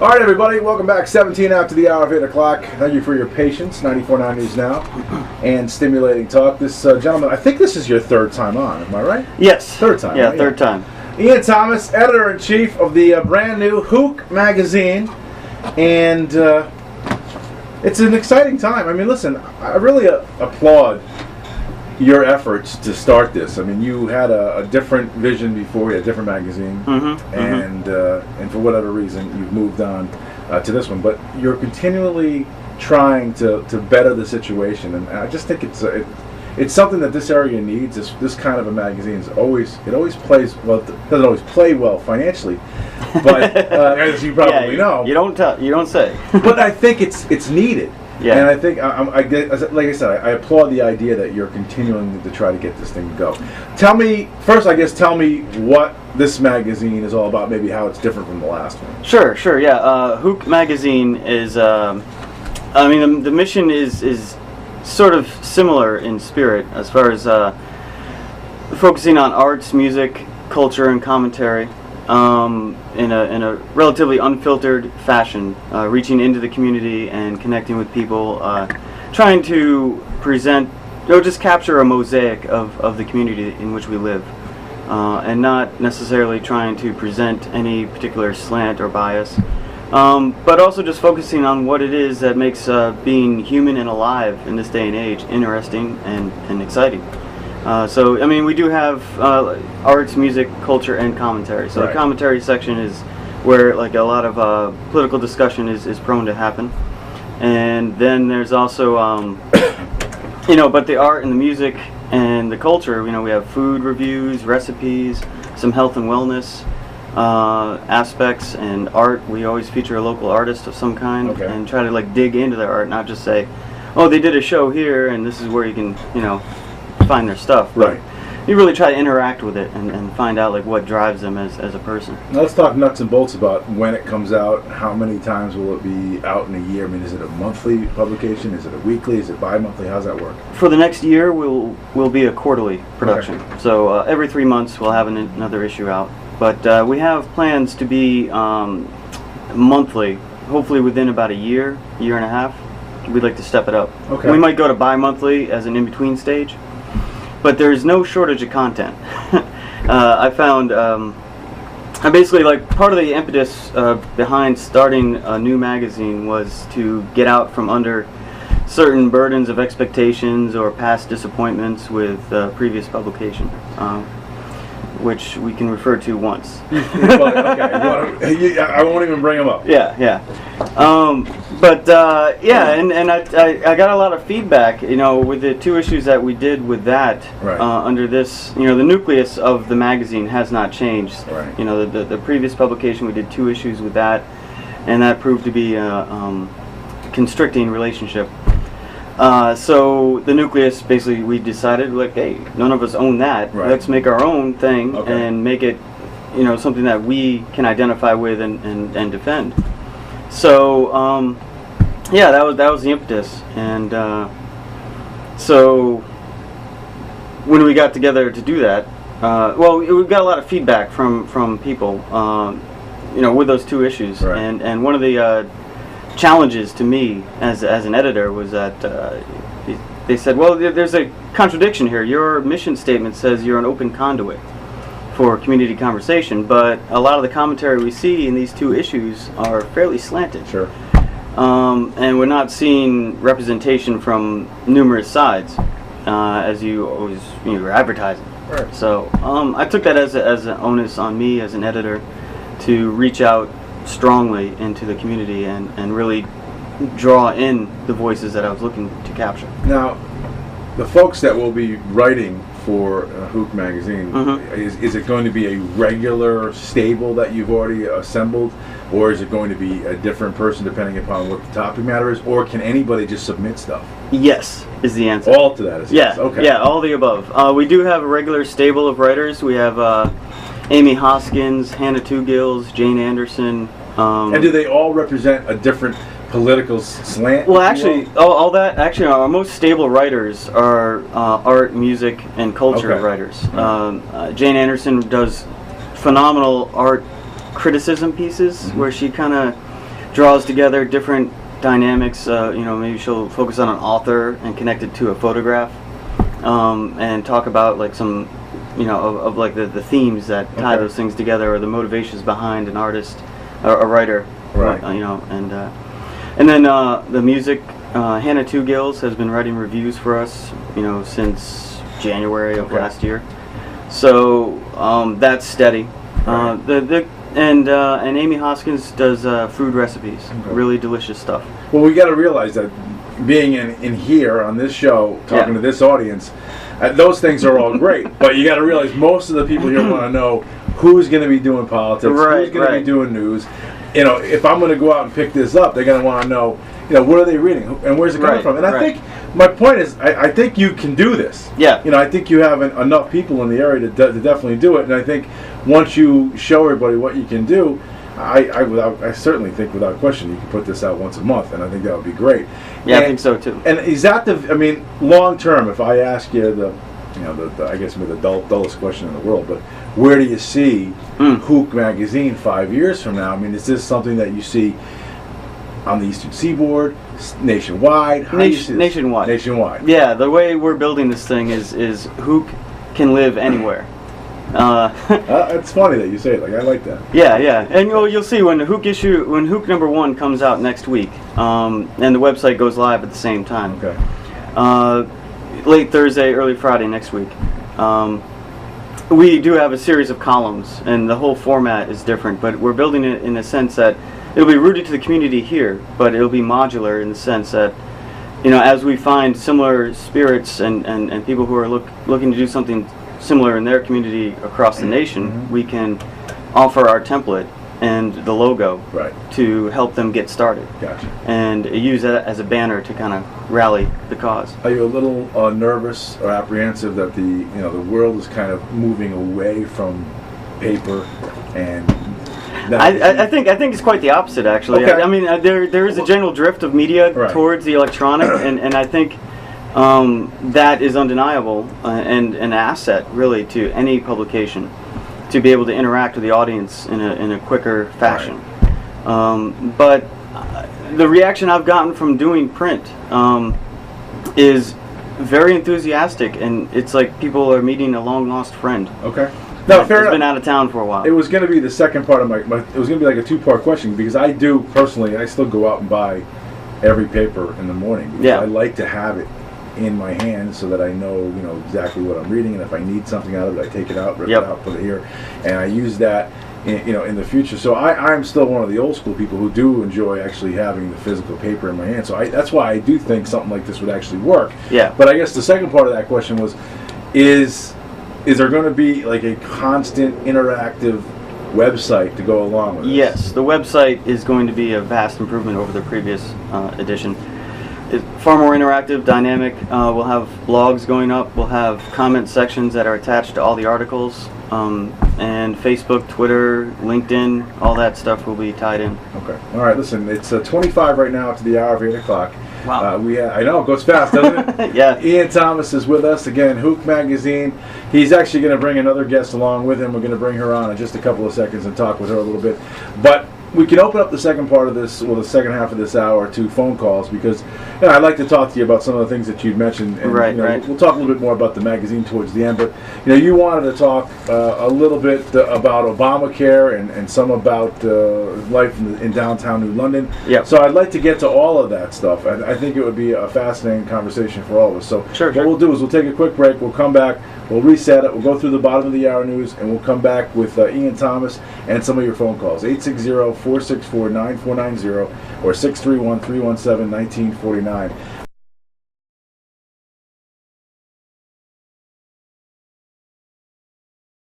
All right, everybody, welcome back. 17 after the hour of 8 o'clock. Thank you for your patience. 94.9 News Now and stimulating talk. This gentleman, I think this is your third time on. Am I right? Yes. Third time. Yeah, right? third time. Ian Thomas, editor-in-chief of the brand new Huk magazine, and it's an exciting time. I mean, listen, I really applaud your efforts to start this. I mean, you had a different vision before, you had a different magazine, and for whatever reason, you've moved on to this one. But you're continually trying to better the situation, and I just think it's something that this area needs. This kind of a magazine is always plays well. It doesn't always play well financially, but as you probably know, you don't say. But I think it's needed. Yeah. And I think, like I said, I applaud the idea that you're continuing to try to get this thing to go. Tell me what this magazine is all about, maybe how it's different from the last one. Sure, yeah. Huk magazine is, the mission is sort of similar in spirit as far as focusing on arts, music, culture, and commentary. In a relatively unfiltered fashion, reaching into the community and connecting with people, trying to present, just capture a mosaic of the community in which we live, and not necessarily trying to present any particular slant or bias, but also just focusing on what it is that makes being human and alive in this day and age interesting and exciting. We do have arts, music, culture, and commentary. So The commentary section is where like a lot of political discussion is prone to happen. And then there's also, but the art and the music and the culture, we have food reviews, recipes, some health and wellness aspects, and art. We always feature a local artist of some kind and try to dig into their art, not just say, oh, they did a show here and this is where you can, find their stuff. Right. You really try to interact with it and find out what drives them as a person. Now let's talk nuts and bolts about when it comes out. How many times will it be out in a year? I mean, is it a monthly publication? Is it a weekly? Is it bi-monthly? How's that work? For the next year, we'll be a quarterly production. Okay. So every 3 months we'll have another issue out. But we have plans to be monthly, hopefully within about a year and a half. We'd like to step it up. Okay. We might go to bi-monthly as an in-between stage. But there's no shortage of content. I found, basically part of the impetus behind starting a new magazine was to get out from under certain burdens of expectations or past disappointments with previous publication, which we can refer to once. I won't even bring them up. Yeah. And I got a lot of feedback, with the 2 issues that we did with that. Right. Under this, the nucleus of the magazine has not changed. Right. The previous publication, we did 2 issues with that, and that proved to be a constricting relationship. So the nucleus, basically, we decided, hey, none of us own that. Right. Let's make our own thing and make it, something that we can identify with and defend. So, that was the impetus. And so when we got together to do that, we got a lot of feedback from people, with those 2 issues. Right. And one of the challenges to me as an editor was that they said, well, there's a contradiction here. Your mission statement says you're an open conduit for community conversation, but a lot of the commentary we see in these 2 issues are fairly slanted. Sure. And we're not seeing representation from numerous sides, as you always were advertising. Right. So I took that as an onus on me as an editor to reach out strongly into the community and really draw in the voices that I was looking to capture. Now, the folks that will be writing for Huk magazine, is it going to be a regular stable that you've already assembled, or is it going to be a different person depending upon what the topic matter is, or can anybody just submit stuff? Yes, is the answer. All to that is yes. Okay. Yeah, all the above. We do have a regular stable of writers. We have Amy Hoskins, Hannah Tugills, Jane Anderson. And do they all represent a different political slant? Well, actually, all that, actually, our most stable writers are art, music, and culture writers. Jane Anderson does phenomenal art criticism pieces where she kind of draws together different dynamics. Maybe she'll focus on an author and connect it to a photograph, and talk about like some, of like the themes that tie those things together, or the motivations behind an artist, or a writer. Right. And then the music. Hannah Two Gills has been writing reviews for us, since January of last year. So that's steady. Right. And Amy Hoskins does food recipes, really delicious stuff. Well, we got to realize that being in here on this show, talking to this audience, those things are all great. But you got to realize most of the people here want to know who's going to be doing politics, who's going to be doing news. If I'm going to go out and pick this up, they're going to want to know, what are they reading and where's it coming from? And I think my point is, I think you can do this. Yeah. I think you have enough people in the area to definitely do it. And I think once you show everybody what you can do, I certainly think without question you can put this out once a month, and I think that would be great. Yeah, I think so too. And is that long term? If I ask you I guess maybe the dullest question in the world, but where do you see Huk Magazine 5 years from now? Is this something that you see on the Eastern Seaboard, nationwide? How do you see this? Nationwide. Nationwide. Yeah, the way we're building this thing is Huk can live anywhere. It's funny that you say it. I like that. Yeah, and you'll see when Huk number 1 comes out next week, and the website goes live at the same time. Okay. Late Thursday, early Friday next week. We do have a series of columns, and the whole format is different, but we're building it in a sense that it'll be rooted to the community here, but it'll be modular in the sense that, as we find similar spirits and people who are looking to do something similar in their community across the nation, we can offer our template and the logo to help them get started. Gotcha. And use that as a banner to kind of rally the cause. Are you a little nervous or apprehensive that the world is kind of moving away from paper and? I think it's quite the opposite, actually. Okay. There is a general drift of media towards the electronic, and I think that is undeniable and an asset really to any publication, to be able to interact with the audience in a quicker fashion. But the reaction I've gotten from doing print is very enthusiastic, and it's like people are meeting a long lost friend. Okay. No, fair enough. Been out of town for a while. It was going to be the second part of my. It was going to be like a two-part question, because I do personally, I still go out and buy every paper in the morning. Because I like to have it in my hand so that I know, exactly what I'm reading, and if I need something out of it, I take it out, rip it out, put it here, and I use that, in the future. So I'm still one of the old school people who do enjoy actually having the physical paper in my hand. So that's why I do think something like this would actually work. Yeah. But I guess the second part of that question was, is there going to be like a constant interactive website to go along with this? Yes, the website is going to be a vast improvement over the previous edition. It's far more interactive, dynamic. We'll have blogs going up. We'll have comment sections that are attached to all the articles. And Facebook, Twitter, LinkedIn, all that stuff will be tied in. Okay. All right, listen, it's 25 right now to the hour of 8 o'clock. Wow. I know, it goes fast, doesn't it? Yeah. Ian Thomas is with us again, Huk Magazine. He's actually going to bring another guest along with him. We're going to bring her on in just a couple of seconds and talk with her a little bit. But we can open up the second part of this, the second half of this hour, to phone calls, because I'd like to talk to you about some of the things that you'd mentioned. And, right. We'll talk a little bit more about the magazine towards the end. But you wanted to talk a little bit about Obamacare and some about life in downtown New London. Yep. So I'd like to get to all of that stuff. I think it would be a fascinating conversation for all of us. So what we'll do is we'll take a quick break. We'll come back. We'll reset it. We'll go through the bottom of the hour news, and we'll come back with Ian Thomas and some of your phone calls. 860-464-9490 or 631-317-1949.